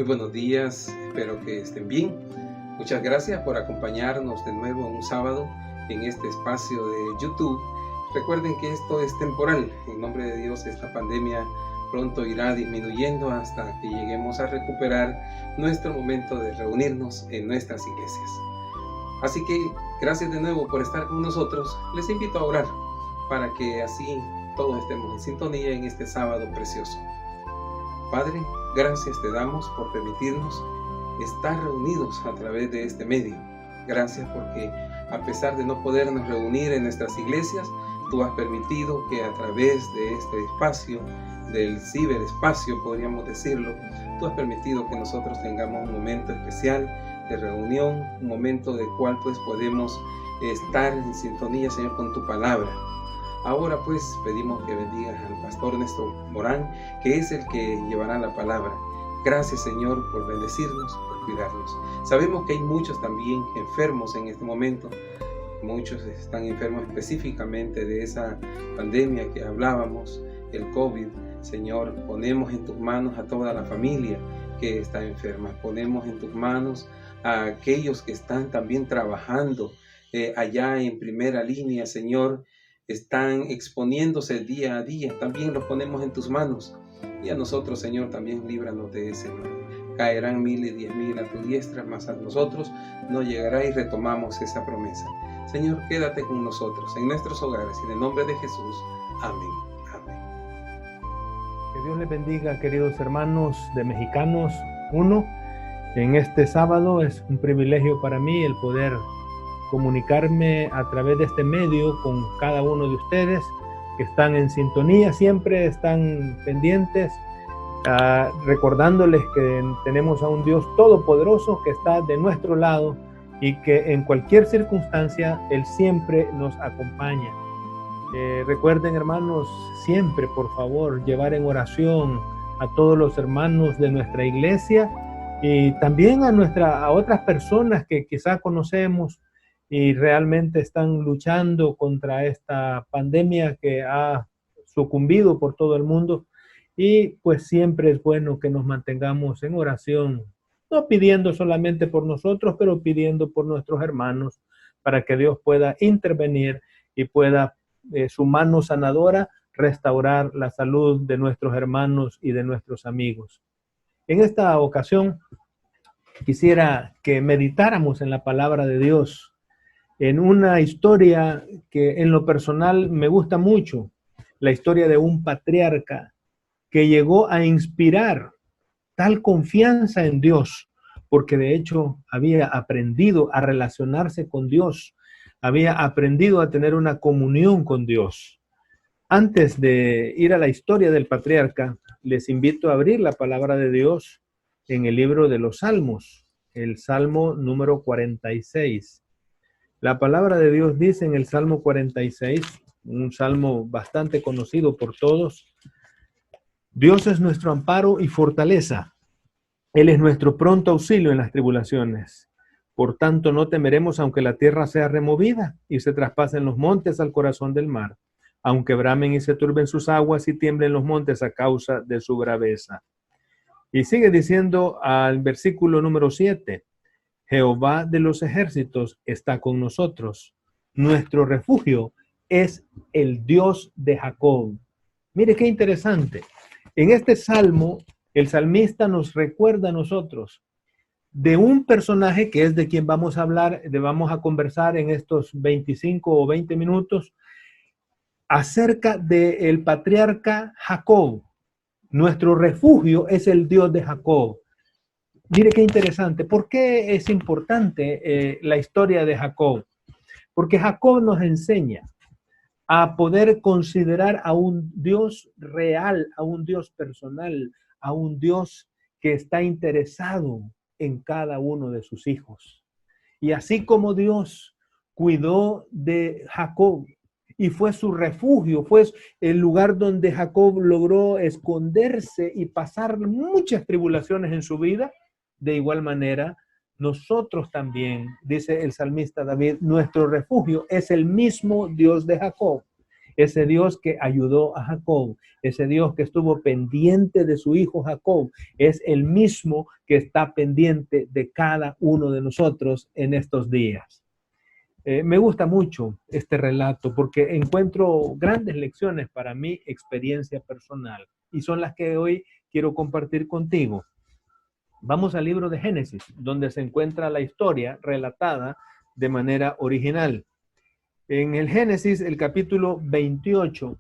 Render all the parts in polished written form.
Muy buenos días, espero que estén bien. Muchas gracias por acompañarnos de nuevo un sábado en este espacio de YouTube. Recuerden que esto es temporal. En nombre de Dios, esta pandemia pronto irá disminuyendo hasta que lleguemos a recuperar nuestro momento de reunirnos en nuestras iglesias. Así que gracias de nuevo por estar con nosotros. Les invito a orar para que así todos estemos en sintonía en este sábado precioso. Padre, gracias te damos por permitirnos estar reunidos a través de este medio. Gracias porque a pesar de no podernos reunir en nuestras iglesias, tú has permitido que a través de este espacio, del ciberespacio podríamos decirlo, tú has permitido que nosotros tengamos un momento especial de reunión, un momento del cual pues podemos estar en sintonía, Señor, con tu palabra. Ahora pues pedimos que bendigas al pastor Néstor Morán, que es el que llevará la palabra. Gracias, Señor, por bendecirnos, por cuidarnos. Sabemos que hay muchos también enfermos en este momento. Muchos están enfermos específicamente de esa pandemia que hablábamos, el COVID. Señor, ponemos en tus manos a toda la familia que está enferma. Ponemos en tus manos a aquellos que están también trabajando allá en primera línea, Señor. Están exponiéndose día a día, también los ponemos en tus manos. Y a nosotros, Señor, también líbranos de ese mal. Caerán 1000 y 10,000 a tu diestra, mas a nosotros no llegará, y retomamos esa promesa. Señor, quédate con nosotros en nuestros hogares, y en el nombre de Jesús. Amén. Amén. Que Dios les bendiga, queridos hermanos de Mexicanos 1. En este sábado es un privilegio para mí el poder comunicarme a través de este medio con cada uno de ustedes que están en sintonía, siempre están pendientes, recordándoles que tenemos a un Dios todopoderoso que está de nuestro lado y que en cualquier circunstancia Él siempre nos acompaña. Recuerden, hermanos, siempre, por favor, llevar en oración a todos los hermanos de nuestra iglesia y también a otras personas que quizá conocemos y realmente están luchando contra esta pandemia que ha sucumbido por todo el mundo. Y pues siempre es bueno que nos mantengamos en oración, no pidiendo solamente por nosotros, pero pidiendo por nuestros hermanos, para que Dios pueda intervenir y pueda, su mano sanadora, restaurar la salud de nuestros hermanos y de nuestros amigos. En esta ocasión, quisiera que meditáramos en la palabra de Dios, en una historia que en lo personal me gusta mucho, la historia de un patriarca que llegó a inspirar tal confianza en Dios, porque de hecho había aprendido a relacionarse con Dios, había aprendido a tener una comunión con Dios. Antes de ir a la historia del patriarca, les invito a abrir la palabra de Dios en el libro de los Salmos, el Salmo número 46. La palabra de Dios dice en el Salmo 46, un salmo bastante conocido por todos: Dios es nuestro amparo y fortaleza. Él es nuestro pronto auxilio en las tribulaciones. Por tanto, no temeremos aunque la tierra sea removida y se traspasen los montes al corazón del mar, aunque bramen y se turben sus aguas y tiemblen los montes a causa de su braveza. Y sigue diciendo al versículo número 7, Jehová de los ejércitos está con nosotros. Nuestro refugio es el Dios de Jacob. Mire qué interesante. En este salmo, el salmista nos recuerda a nosotros de un personaje que es de quien vamos a hablar, vamos a conversar en estos 25 o 20 minutos, acerca del patriarca Jacob. Nuestro refugio es el Dios de Jacob. Mire qué interesante. ¿Por qué es importante la historia de Jacob? Porque Jacob nos enseña a poder considerar a un Dios real, a un Dios personal, a un Dios que está interesado en cada uno de sus hijos. Y así como Dios cuidó de Jacob y fue su refugio, fue el lugar donde Jacob logró esconderse y pasar muchas tribulaciones en su vida, de igual manera, nosotros también, dice el salmista David, nuestro refugio es el mismo Dios de Jacob. ese Dios que ayudó a Jacob, ese Dios que estuvo pendiente de su hijo Jacob, es el mismo que está pendiente de cada uno de nosotros en estos días. Me gusta mucho este relato porque encuentro grandes lecciones para mi experiencia personal y son las que hoy quiero compartir contigo. Vamos al libro de Génesis, donde se encuentra la historia relatada de manera original. En el Génesis, el capítulo 28,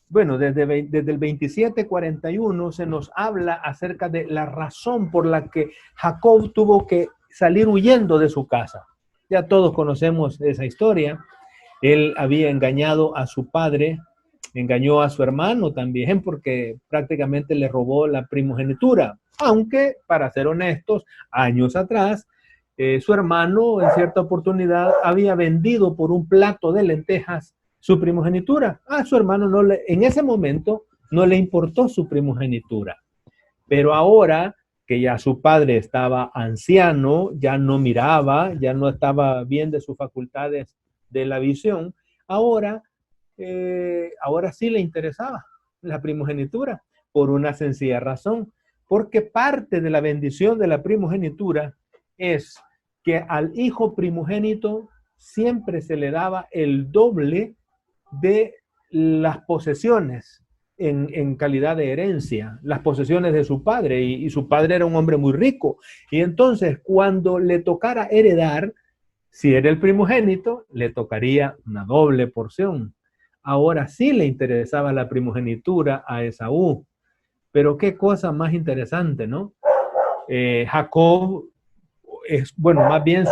bueno, desde el 27:41 se nos habla acerca de la razón por la que Jacob tuvo que salir huyendo de su casa. Ya todos conocemos esa historia. Él había engañado a su padre, engañó a su hermano también, porque prácticamente le robó la primogenitura. Aunque, para ser honestos, años atrás, su hermano en cierta oportunidad había vendido por un plato de lentejas su primogenitura. A su hermano en ese momento no le importó su primogenitura. Pero ahora que ya su padre estaba anciano, ya no miraba, ya no estaba bien de sus facultades de la visión, ahora sí le interesaba la primogenitura por una sencilla razón, porque parte de la bendición de la primogenitura es que al hijo primogénito siempre se le daba el doble de las posesiones en calidad de herencia, las posesiones de su padre, y su padre era un hombre muy rico, y entonces cuando le tocara heredar, si era el primogénito, le tocaría una doble porción. Ahora sí le interesaba la primogenitura a Esaú, pero qué cosa más interesante, ¿no? Jacob, más bien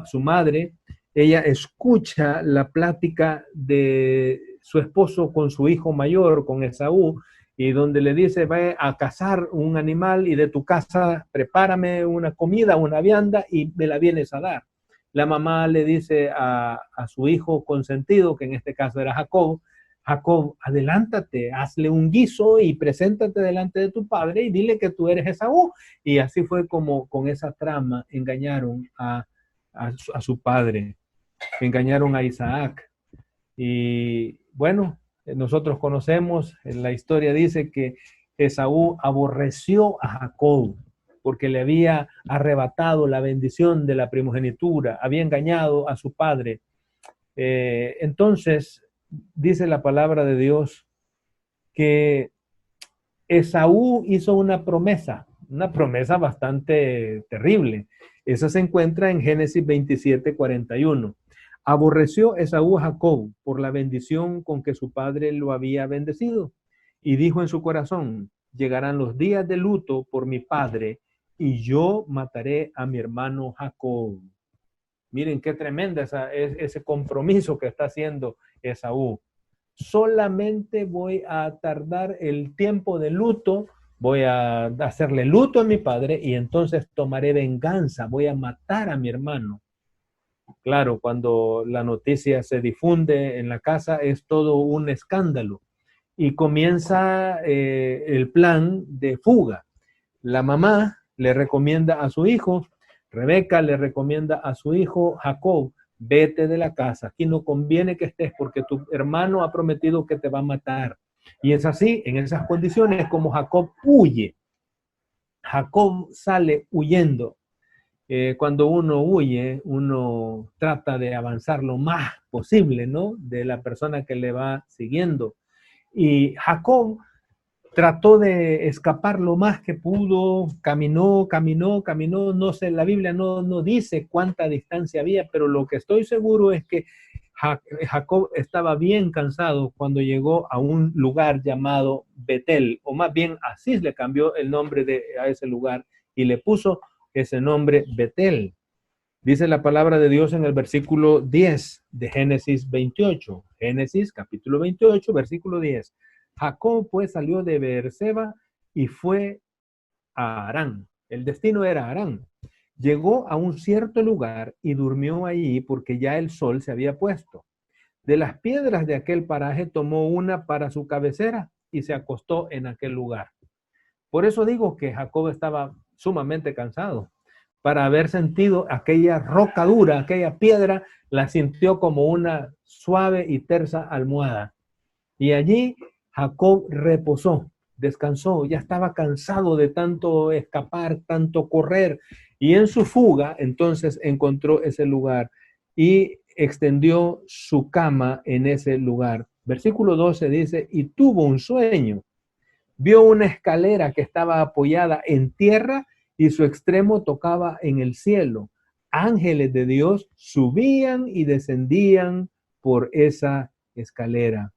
su madre, ella escucha la plática de su esposo con su hijo mayor, con Esaú, y donde le dice, ve a cazar un animal y de tu casa prepárame una comida, una vianda y me la vienes a dar. La mamá le dice a su hijo consentido, que en este caso era Jacob, Jacob, adelántate, hazle un guiso y preséntate delante de tu padre y dile que tú eres Esaú. Y así fue como con esa trama engañaron a su padre, engañaron a Isaac. Y bueno, nosotros conocemos, la historia dice que Esaú aborreció a Jacob porque le había arrebatado la bendición de la primogenitura, había engañado a su padre. Entonces, dice la palabra de Dios que Esaú hizo una promesa bastante terrible. Esa se encuentra en Génesis 27:41. Aborreció Esaú a Jacob por la bendición con que su padre lo había bendecido y dijo en su corazón, llegarán los días de luto por mi padre y yo mataré a mi hermano Jacob. Miren qué tremenda ese compromiso que está haciendo Esaú. Solamente voy a tardar el tiempo de luto, voy a hacerle luto a mi padre y entonces tomaré venganza, voy a matar a mi hermano. Claro, cuando la noticia se difunde en la casa es todo un escándalo y comienza el plan de fuga. La mamá le recomienda a su hijo, Rebeca le recomienda a su hijo Jacob, vete de la casa, aquí no conviene que estés porque tu hermano ha prometido que te va a matar. Y es así, en esas condiciones, como Jacob huye. Jacob sale huyendo. Cuando uno huye, uno trata de avanzar lo más posible, ¿no? De la persona que le va siguiendo. Y Jacob trató de escapar lo más que pudo, caminó, no sé, la Biblia no dice cuánta distancia había, pero lo que estoy seguro es que Jacob estaba bien cansado cuando llegó a un lugar llamado Betel, o más bien así le cambió el nombre a ese lugar y le puso ese nombre Betel. Dice la palabra de Dios en el versículo 10 de Génesis 28. Génesis capítulo 28, versículo 10. Jacob pues salió de Beerseba y fue a Harán. El destino era Harán. Llegó a un cierto lugar y durmió allí porque ya el sol se había puesto. De las piedras de aquel paraje tomó una para su cabecera y se acostó en aquel lugar. Por eso digo que Jacob estaba sumamente cansado. Para haber sentido aquella roca dura, aquella piedra, la sintió como una suave y tersa almohada. Y allí Jacob reposó, descansó, ya estaba cansado de tanto escapar, tanto correr. Y en su fuga, entonces encontró ese lugar y extendió su cama en ese lugar. Versículo 12 dice, y tuvo un sueño. Vio una escalera que estaba apoyada en tierra y su extremo tocaba en el cielo. Ángeles de Dios subían y descendían por esa escalera.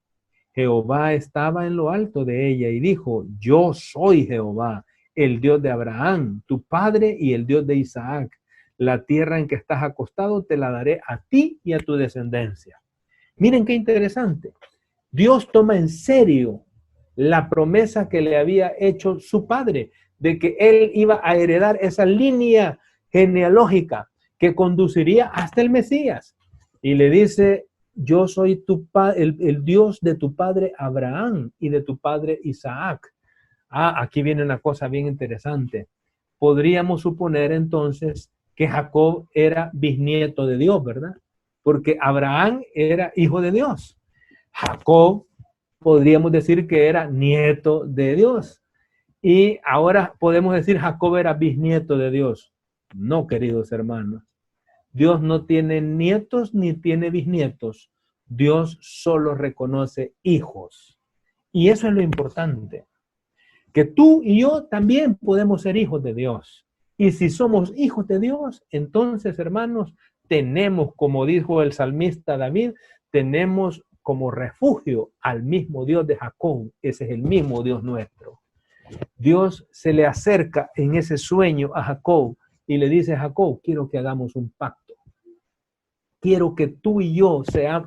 Jehová estaba en lo alto de ella y dijo, yo soy Jehová, el Dios de Abraham, tu padre, y el Dios de Isaac. La tierra en que estás acostado te la daré a ti y a tu descendencia. Miren qué interesante. Dios toma en serio la promesa que le había hecho su padre, de que él iba a heredar esa línea genealógica que conduciría hasta el Mesías. Y le dice, yo soy el Dios de tu padre Abraham y de tu padre Isaac. Aquí viene una cosa bien interesante. Podríamos suponer entonces que Jacob era bisnieto de Dios, ¿verdad? Porque Abraham era hijo de Dios. Jacob podríamos decir que era nieto de Dios. Y ahora podemos decir Jacob era bisnieto de Dios. No, queridos hermanos. Dios no tiene nietos ni tiene bisnietos. Dios solo reconoce hijos. Y eso es lo importante. Que tú y yo también podemos ser hijos de Dios. Y si somos hijos de Dios, entonces, hermanos, tenemos, como dijo el salmista David, tenemos como refugio al mismo Dios de Jacob. Ese es el mismo Dios nuestro. Dios se le acerca en ese sueño a Jacob y le dice, Jacob, quiero que hagamos un pacto. Quiero que tú y yo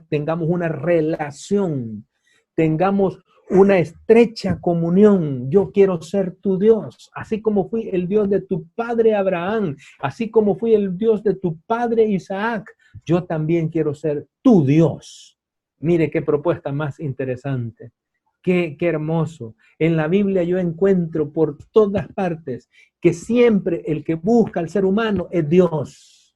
tengamos una relación, tengamos una estrecha comunión. Yo quiero ser tu Dios, así como fui el Dios de tu padre Abraham, así como fui el Dios de tu padre Isaac. Yo también quiero ser tu Dios. Mire qué propuesta más interesante. Qué hermoso. En la Biblia yo encuentro por todas partes que siempre el que busca al ser humano es Dios.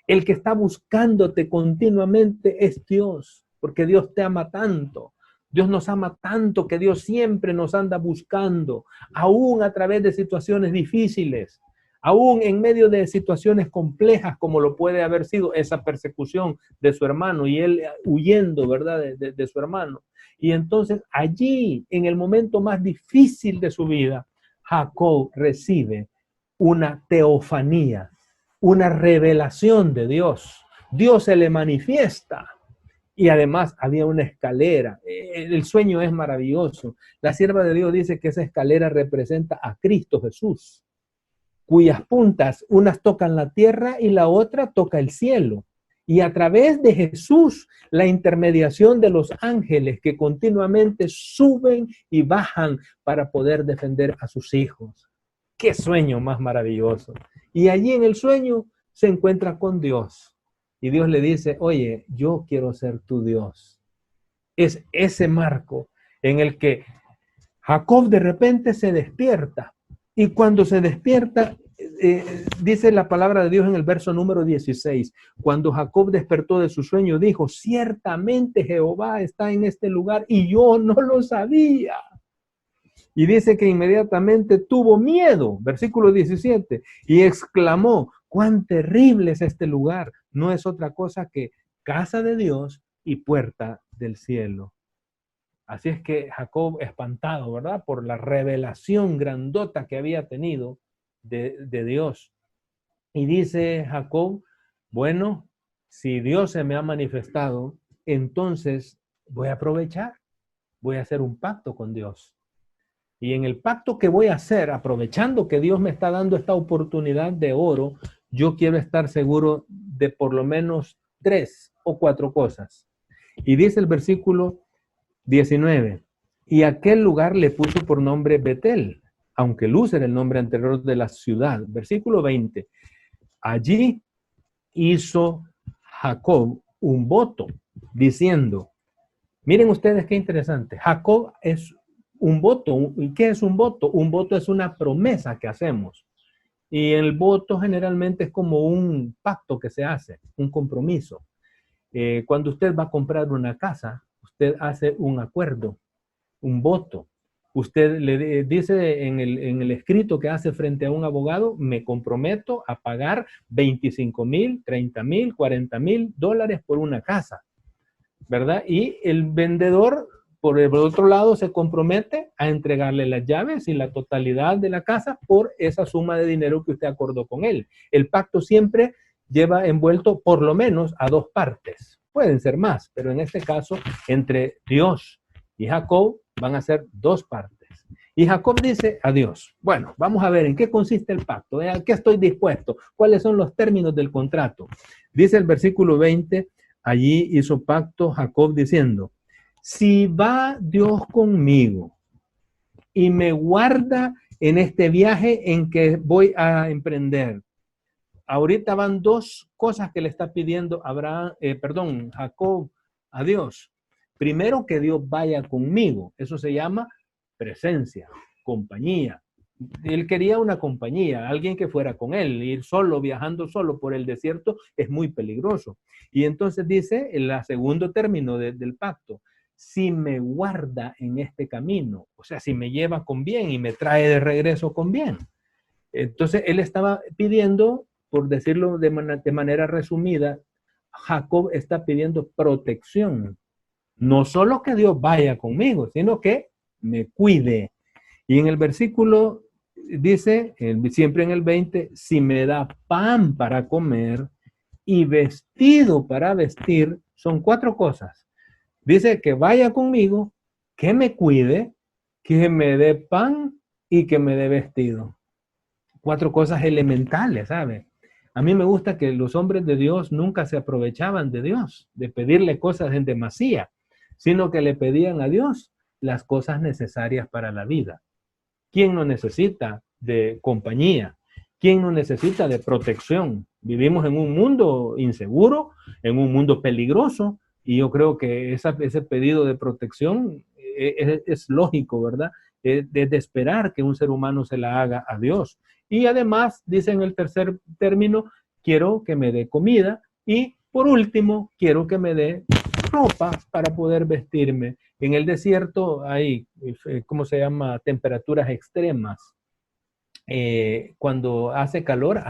El que está buscándote continuamente es Dios, porque Dios te ama tanto. Dios nos ama tanto que Dios siempre nos anda buscando, aún a través de situaciones difíciles, aún en medio de situaciones complejas como lo puede haber sido esa persecución de su hermano y él huyendo, ¿verdad?, de su hermano. Y entonces allí, en el momento más difícil de su vida, Jacob recibe una teofanía, una revelación de Dios. Dios se le manifiesta. Y además había una escalera. El sueño es maravilloso. La sierva de Dios dice que esa escalera representa a Cristo Jesús, cuyas puntas, unas tocan la tierra y la otra toca el cielo. Y a través de Jesús, la intermediación de los ángeles que continuamente suben y bajan para poder defender a sus hijos. ¡Qué sueño más maravilloso! Y allí en el sueño se encuentra con Dios. Y Dios le dice, oye, yo quiero ser tu Dios. Es ese marco en el que Jacob de repente se despierta. Y cuando se despierta, dice la palabra de Dios en el verso número 16, cuando Jacob despertó de su sueño, dijo, ciertamente Jehová está en este lugar y yo no lo sabía. Y dice que inmediatamente tuvo miedo, versículo 17, y exclamó, cuán terrible es este lugar. No es otra cosa que casa de Dios y puerta del cielo. Así es que Jacob, espantado, ¿verdad?, por la revelación grandota que había tenido de Dios. Y dice Jacob, bueno, si Dios se me ha manifestado, entonces voy a aprovechar, voy a hacer un pacto con Dios. Y en el pacto que voy a hacer, aprovechando que Dios me está dando esta oportunidad de oro, yo quiero estar seguro de por lo menos 3 o 4 cosas. Y dice el versículo 19, y aquel lugar le puso por nombre Betel, aunque Luz era el nombre anterior de la ciudad. Versículo 20, allí hizo Jacob un voto, diciendo, miren ustedes qué interesante, Jacob es un voto. ¿Y qué es un voto? Un voto es una promesa que hacemos. Y el voto generalmente es como un pacto que se hace, un compromiso. Cuando usted va a comprar una casa, usted hace un acuerdo, un voto. Usted le dice en el escrito que hace frente a un abogado, me comprometo a pagar 25,000, 30,000, 40,000 dólares por una casa, ¿verdad? Y el vendedor, por el otro lado, se compromete a entregarle las llaves y la totalidad de la casa por esa suma de dinero que usted acordó con él. El pacto siempre lleva envuelto por lo menos a dos partes. Pueden ser más, pero en este caso, entre Dios y Jacob van a ser dos partes. Y Jacob dice a Dios, bueno, vamos a ver en qué consiste el pacto, ¿a qué estoy dispuesto? ¿Cuáles son los términos del contrato? Dice el versículo 20, allí hizo pacto Jacob diciendo, si va Dios conmigo y me guarda en este viaje en que voy a emprender. Ahorita van dos cosas que le está pidiendo Jacob a Dios. Primero, que Dios vaya conmigo. Eso se llama presencia, compañía. Él quería una compañía, alguien que fuera con él. Ir solo, viajando solo por el desierto es muy peligroso. Y entonces dice, en el segundo término del pacto, si me guarda en este camino, o sea, si me lleva con bien y me trae de regreso con bien. Entonces él estaba pidiendo, por decirlo de manera resumida, Jacob está pidiendo protección. No solo que Dios vaya conmigo, sino que me cuide. Y en el versículo dice, siempre en el 20, si me da pan para comer y vestido para vestir, son cuatro cosas. Dice que vaya conmigo, que me cuide, que me dé pan y que me dé vestido. Cuatro cosas elementales, ¿sabe? A mí me gusta que los hombres de Dios nunca se aprovechaban de Dios, de pedirle cosas en demasía, sino que le pedían a Dios las cosas necesarias para la vida. ¿Quién no necesita de compañía? ¿Quién no necesita de protección? Vivimos en un mundo inseguro, en un mundo peligroso, y yo creo que ese pedido de protección es lógico, ¿verdad? Es de esperar que un ser humano se la haga a Dios. Y además, dice en el tercer término, quiero que me dé comida y por último, quiero que me dé ropa para poder vestirme. En el desierto hay, ¿cómo se llama? Temperaturas extremas. Cuando hace calor,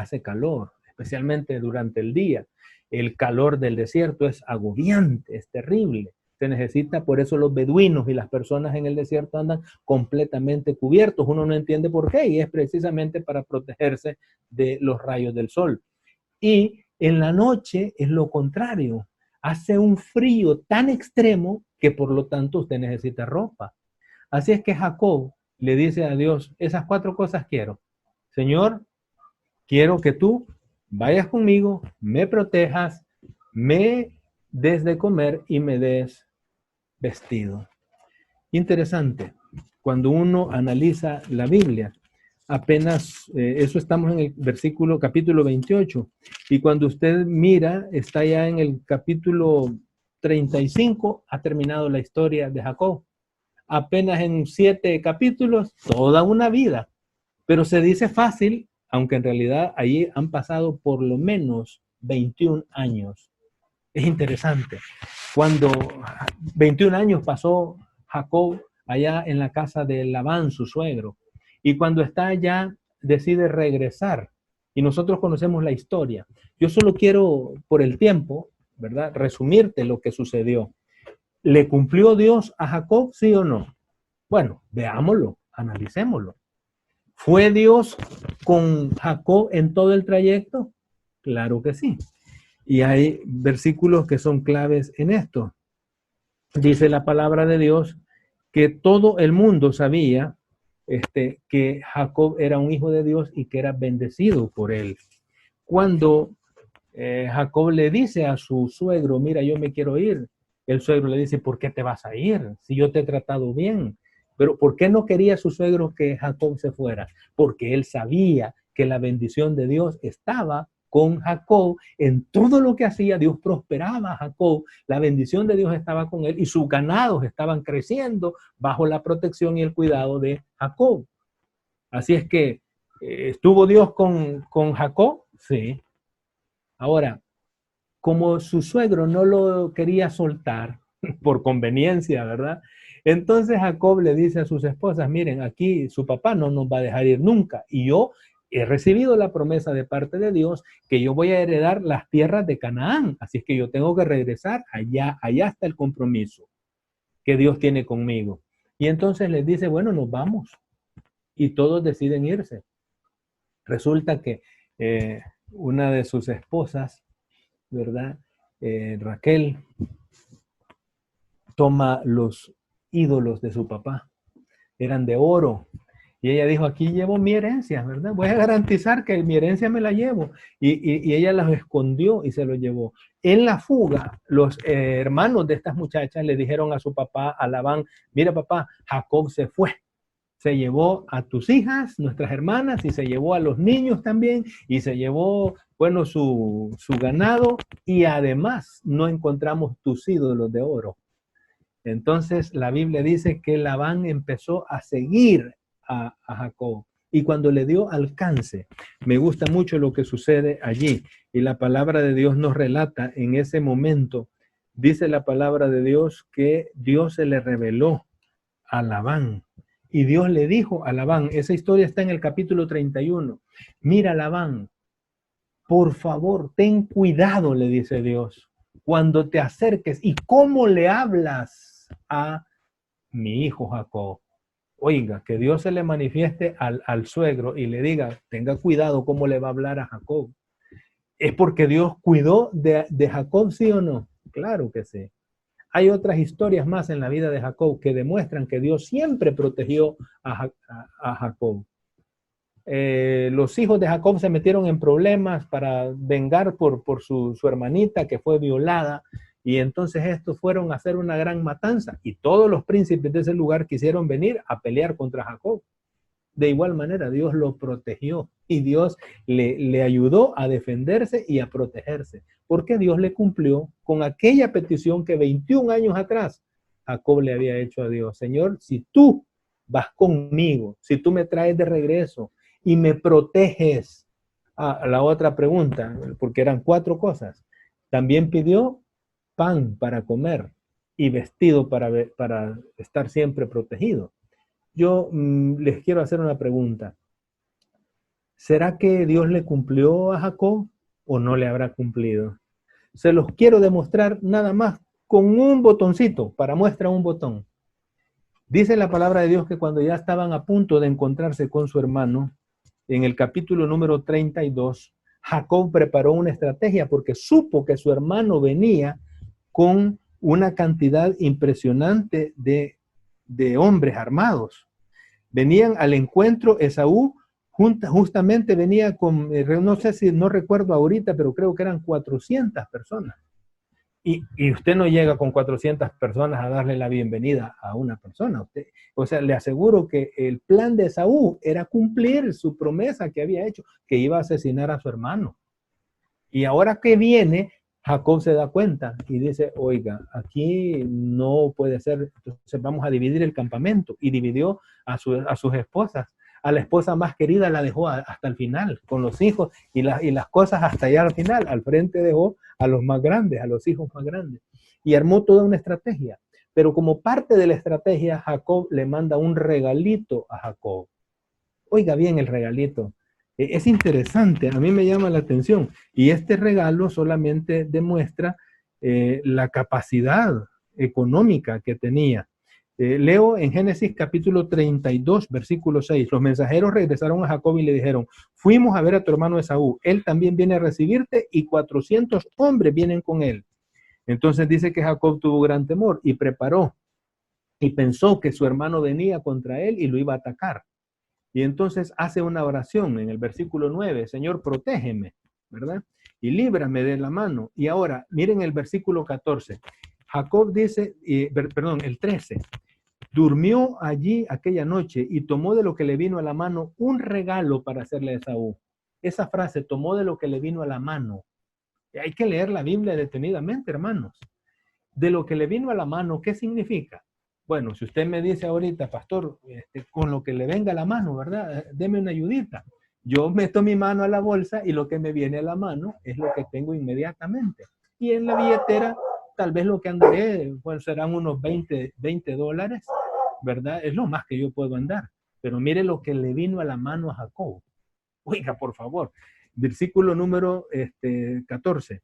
especialmente durante el día. El calor del desierto es agobiante, es terrible. Se necesita, por eso los beduinos y las personas en el desierto andan completamente cubiertos. Uno no entiende por qué y es precisamente para protegerse de los rayos del sol. Y en la noche es lo contrario. Hace un frío tan extremo que por lo tanto usted necesita ropa. Así es que Jacob le dice a Dios, esas cuatro cosas quiero. Señor, quiero que tú vayas conmigo, me protejas, me des de comer y me des vestido. Interesante. Cuando uno analiza la Biblia, apenas, eso estamos en el capítulo 28, y cuando usted mira, está ya en el capítulo 35, ha terminado la historia de Jacob. Apenas en 7 capítulos, toda una vida. Pero se dice fácil, aunque en realidad allí han pasado por lo menos 21 años. Es interesante. Cuando 21 años pasó Jacob allá en la casa de Labán, su suegro, y cuando está allá decide regresar. Y nosotros conocemos la historia. Yo solo quiero, por el tiempo, ¿verdad?, resumirte lo que sucedió. ¿Le cumplió Dios a Jacob, sí o no? Bueno, veámoslo, analicémoslo. ¿Fue Dios con Jacob en todo el trayecto? Claro que sí. Y hay versículos que son claves en esto. Dice la palabra de Dios que todo el mundo sabía que Jacob era un hijo de Dios y que era bendecido por él. Cuando Jacob le dice a su suegro, mira, yo me quiero ir, el suegro le dice, ¿por qué te vas a ir? Si yo te he tratado bien. Pero ¿por qué no quería su suegro que Jacob se fuera? Porque él sabía que la bendición de Dios estaba con Jacob. En todo lo que hacía, Dios prosperaba a Jacob. La bendición de Dios estaba con él y sus ganados estaban creciendo bajo la protección y el cuidado de Jacob. Así es que, ¿estuvo Dios con Jacob? Sí. Ahora, como su suegro no lo quería soltar, por conveniencia, ¿verdad? Entonces Jacob le dice a sus esposas, miren, aquí su papá no nos va a dejar ir nunca y yo he recibido la promesa de parte de Dios que yo voy a heredar las tierras de Canaán, así es que yo tengo que regresar allá, allá está el compromiso que Dios tiene conmigo. Y entonces les dice, bueno, nos vamos. Y todos deciden irse. Resulta que una de sus esposas, ¿verdad? Raquel, toma los ídolos de su papá. Eran de oro. Y ella dijo, aquí llevo mi herencia, ¿verdad? Voy a garantizar que mi herencia me la llevo. Y ella las escondió y se lo llevó. En la fuga, los hermanos de estas muchachas le dijeron a su papá, a Labán, mira papá, Jacob se fue. Se llevó a tus hijas, nuestras hermanas, y se llevó a los niños también, y se llevó, bueno, su ganado, y además no encontramos tus ídolos de oro. Entonces la Biblia dice que Labán empezó a seguir a Jacob, y cuando le dio alcance, me gusta mucho lo que sucede allí, y la palabra de Dios nos relata en ese momento, dice la palabra de Dios que Dios se le reveló a Labán, y Dios le dijo a Labán, esa historia está en el capítulo 31, mira Labán, por favor, ten cuidado, le dice Dios, cuando te acerques y cómo le hablas a mi hijo Jacob. Oiga, que Dios se le manifieste al suegro y le diga, tenga cuidado cómo le va a hablar a Jacob. ¿Es porque Dios cuidó de Jacob, sí o no? Claro que sí. Hay otras historias más en la vida de Jacob que demuestran que Dios siempre protegió a Jacob. Los hijos de Jacob se metieron en problemas para vengar por su hermanita que fue violada, y entonces estos fueron a hacer una gran matanza, y todos los príncipes de ese lugar quisieron venir a pelear contra Jacob. De igual manera, Dios lo protegió y Dios le ayudó a defenderse y a protegerse, porque Dios le cumplió con aquella petición que 21 años atrás Jacob le había hecho a Dios. Señor, si tú vas conmigo, si tú me traes de regreso y me proteges. La otra pregunta, porque eran 4 cosas. También pidió pan para comer y vestido para estar siempre protegido. Yo les quiero hacer una pregunta. ¿Será que Dios le cumplió a Jacob o no le habrá cumplido? Se los quiero demostrar nada más con un botoncito, para muestra un botón. Dice la palabra de Dios que cuando ya estaban a punto de encontrarse con su hermano, en el capítulo número 32, Jacob preparó una estrategia porque supo que su hermano venía con una cantidad impresionante de hombres armados. Venían al encuentro, Esaú justamente venía con, no sé si, no recuerdo ahorita, pero creo que eran 400 personas. Y usted no llega con 400 personas a darle la bienvenida a una persona. O sea, le aseguro que el plan de Esaú era cumplir su promesa que había hecho, que iba a asesinar a su hermano. Y ahora que viene, Jacob se da cuenta y dice, oiga, aquí no puede ser, entonces vamos a dividir el campamento. Y dividió a sus esposas. A la esposa más querida la dejó hasta el final, con los hijos y las cosas hasta allá al final. Al frente dejó a los más grandes, a los hijos más grandes. Y armó toda una estrategia. Pero como parte de la estrategia, Jacob le manda un regalito a Jacob. Oiga bien el regalito. Es interesante, a mí me llama la atención. Y este regalo solamente demuestra la capacidad económica que tenía. Leo en Génesis capítulo 32, versículo 6. Los mensajeros regresaron a Jacob y le dijeron, fuimos a ver a tu hermano Esaú. Él también viene a recibirte y 400 hombres vienen con él. Entonces dice que Jacob tuvo gran temor y preparó y pensó que su hermano venía contra él y lo iba a atacar. Y entonces hace una oración en el versículo 9, Señor, protégeme, ¿verdad? Y líbrame de la mano. Y ahora, miren el versículo 14. Jacob dice, perdón, el 13. Durmió allí aquella noche y tomó de lo que le vino a la mano un regalo para hacerle a Esaú. Esa frase, tomó de lo que le vino a la mano. Hay que leer la Biblia detenidamente, hermanos. De lo que le vino a la mano, ¿qué significa? Bueno, si usted me dice ahorita, pastor, con lo que le venga a la mano, ¿verdad? Deme una ayudita. Yo meto mi mano a la bolsa y lo que me viene a la mano es lo que tengo inmediatamente. Y en la billetera tal vez lo que andaré, pues serán unos $20, ¿verdad? Es lo más que yo puedo andar. Pero mire lo que le vino a la mano a Jacob. Oiga, por favor. Versículo número 14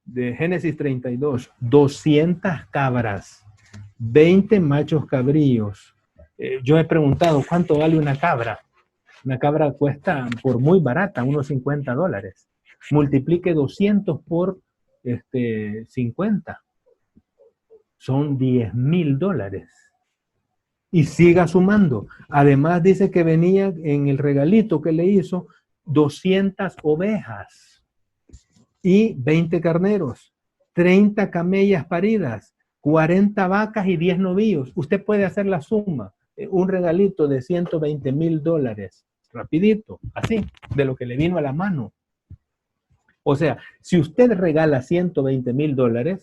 de Génesis 32. 200 cabras, 20 machos cabríos. Yo he preguntado, ¿cuánto vale una cabra? Una cabra cuesta, por muy barata, unos $50. Multiplique 200 por 50. Son $10,000. Y siga sumando. Además dice que venía en el regalito que le hizo 200 ovejas y 20 carneros, 30 camellas paridas, 40 vacas y 10 novillos. Usted puede hacer la suma. Un regalito de $120,000. Rapidito, así, de lo que le vino a la mano. O sea, si usted regala $120,000,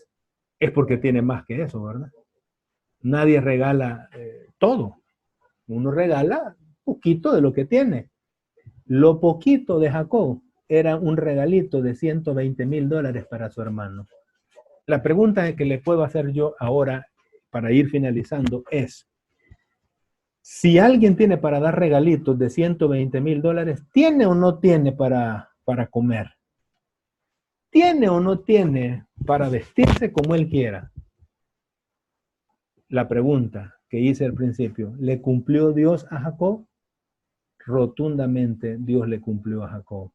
es porque tiene más que eso, ¿verdad? Nadie regala todo. Uno regala poquito de lo que tiene. Lo poquito de Jacob era un regalito de $120,000 para su hermano. La pregunta que le puedo hacer yo ahora, para ir finalizando, es: si alguien tiene para dar regalitos de $120,000, ¿tiene o no tiene para comer? ¿Tiene o no tiene para vestirse como él quiera? La pregunta que hice al principio, ¿le cumplió Dios a Jacob? Rotundamente Dios le cumplió a Jacob.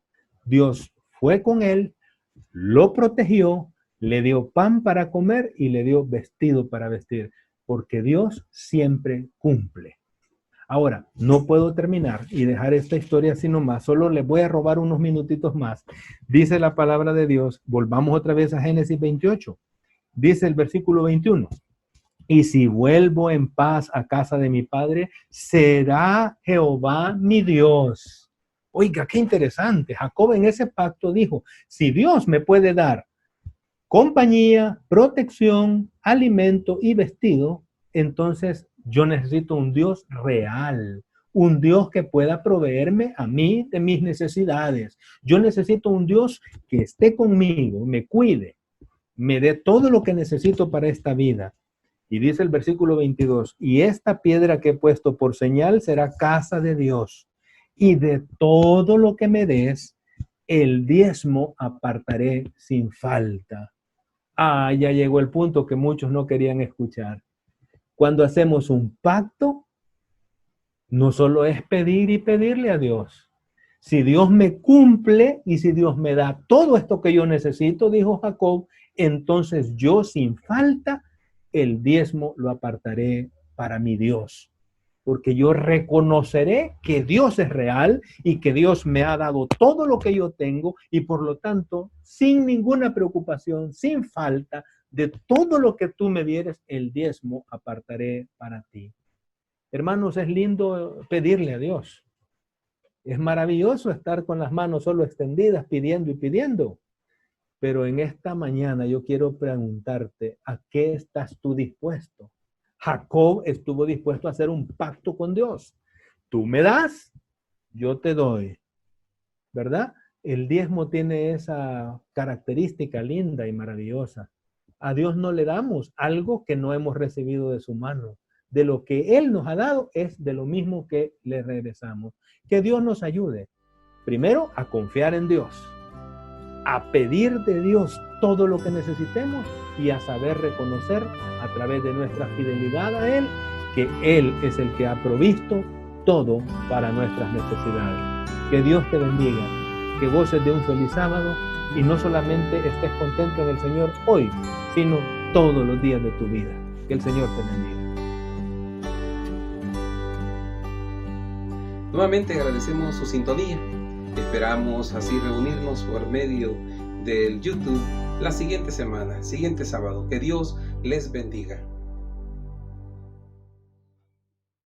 Dios fue con él, lo protegió, le dio pan para comer y le dio vestido para vestir, porque Dios siempre cumple. Ahora, no puedo terminar y dejar esta historia así nomás, solo les voy a robar unos minutitos más. Dice la palabra de Dios, volvamos otra vez a Génesis 28, dice el versículo 21. Y si vuelvo en paz a casa de mi padre, será Jehová mi Dios. Oiga, qué interesante. Jacob en ese pacto dijo, si Dios me puede dar compañía, protección, alimento y vestido, entonces yo necesito un Dios real, un Dios que pueda proveerme a mí de mis necesidades. Yo necesito un Dios que esté conmigo, me cuide, me dé todo lo que necesito para esta vida. Y dice el versículo 22, y esta piedra que he puesto por señal será casa de Dios, y de todo lo que me des, el diezmo apartaré sin falta. Ah, ya llegó el punto que muchos no querían escuchar. Cuando hacemos un pacto, no solo es pedir y pedirle a Dios. Si Dios me cumple y si Dios me da todo esto que yo necesito, dijo Jacob, entonces yo sin falta el diezmo lo apartaré para mi Dios, porque yo reconoceré que Dios es real y que Dios me ha dado todo lo que yo tengo y por lo tanto, sin ninguna preocupación, sin falta, de todo lo que tú me dieres, el diezmo apartaré para ti. Hermanos, es lindo pedirle a Dios. Es maravilloso estar con las manos solo extendidas, pidiendo y pidiendo. Pero en esta mañana yo quiero preguntarte, ¿a qué estás tú dispuesto? Jacob estuvo dispuesto a hacer un pacto con Dios. Tú me das, yo te doy. ¿Verdad? El diezmo tiene esa característica linda y maravillosa. A Dios no le damos algo que no hemos recibido de su mano. De lo que Él nos ha dado es de lo mismo que le regresamos. Que Dios nos ayude. Primero, a confiar en Dios, a pedir de Dios todo lo que necesitemos y a saber reconocer a través de nuestra fidelidad a Él que Él es el que ha provisto todo para nuestras necesidades. Que Dios te bendiga, que goces de un feliz sábado y no solamente estés contento en el Señor hoy, sino todos los días de tu vida. Que el Señor te bendiga. Nuevamente agradecemos su sintonía. Esperamos así reunirnos por medio del YouTube la siguiente semana, siguiente sábado. Que Dios les bendiga.